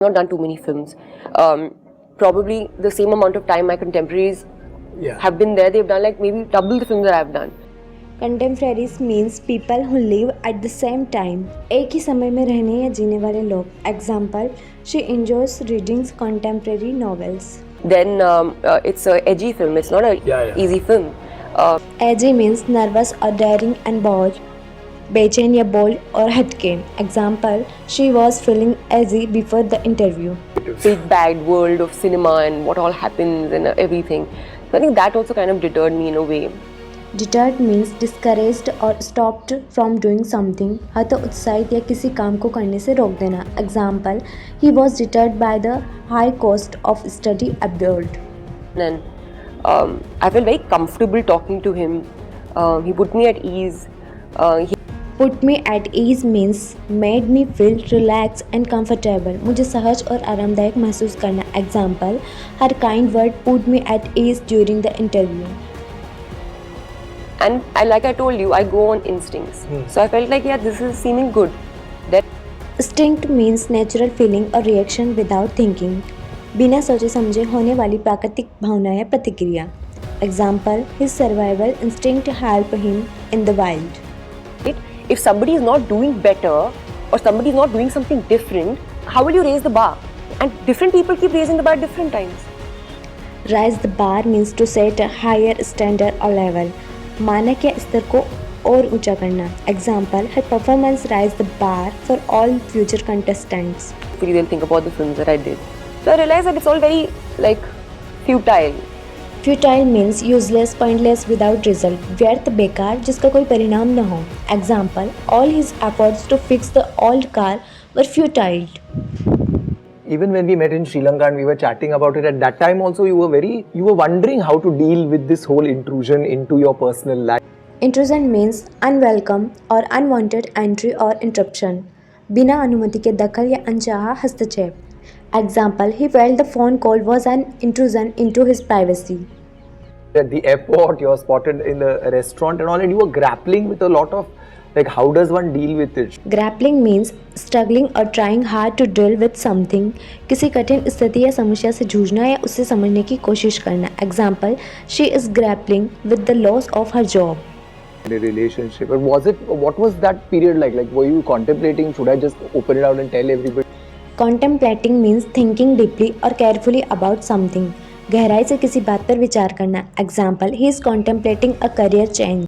not done too many films. Probably the same amount of time my contemporaries have been there. They've done like maybe double the films that I've done. Contemporaries means people who live at the same time. एक ही समय में रहने या जीने वाले लोग. Example, she enjoys reading contemporary novels. Then it's a edgy film. It's not a easy film. Edgy means nervous or daring and bold. बेचैन या bold और हटके. Example, she was feeling edgy before the interview. Big bad world of cinema and what all happens and everything. So I think that also kind of deterred me in a way. Deterred means discouraged or stopped from doing something. हत उत्साहित या किसी काम को करने से रोक देना. Example, he was deterred by the high cost of study abroad. And I felt very comfortable talking to him. He put me at ease. Put me at ease means made me feel relaxed and comfortable. मुझे सहज और आरामदायक महसूस करना. Example, her kind word put me at ease during the interview. And like I told you, I go on instincts. So I felt like, yeah, this is seeming good. Instinct means natural feeling or reaction without thinking. बिना सोचे समझे होने वाली प्राकृतिक भावना या प्रतिक्रिया. Example, his survival instinct helped him in the wild. If somebody is not doing better or somebody is not doing something different, how will you raise the bar? And different people keep raising the bar at different times. Raise the bar means to set a higher standard or level. मानक या स्तर को और ऊंचा करना. Example, her performance raised the bar for all future contestants. Hopefully they'll think about the films that I did. So I realized that it's all very like futile. Futile means useless, pointless, without result. व्यर्थ, बेकार, जिसका कोई परिणाम न हो. Example, all his efforts to fix the old car were futile. Even when we met in Sri Lanka and we were chatting about it, at that time also you were wondering how to deal with this whole intrusion into your personal life. Intrusion means unwelcome or unwanted entry or interruption. बिना अनुमति के दखल या अनचाहा हस्तक्षेप. Example, he felt the phone call was an intrusion into his privacy. At the airport, you were spotted in the restaurant and all, and you were grappling with a lot of, like, how does one deal with it? Grappling means struggling or trying hard to deal with something. किसी कठिन स्थिति या समस्या से जूझना या उसे समझने की कोशिश करना. Example, she is grappling with the loss of her job. The relationship. But what was that period like? Like, were you contemplating, should I just open it out and tell everybody? Contemplating means thinking deeply or carefully about something. गहराई से किसी बात पर विचार करना. Example, he is contemplating a career change.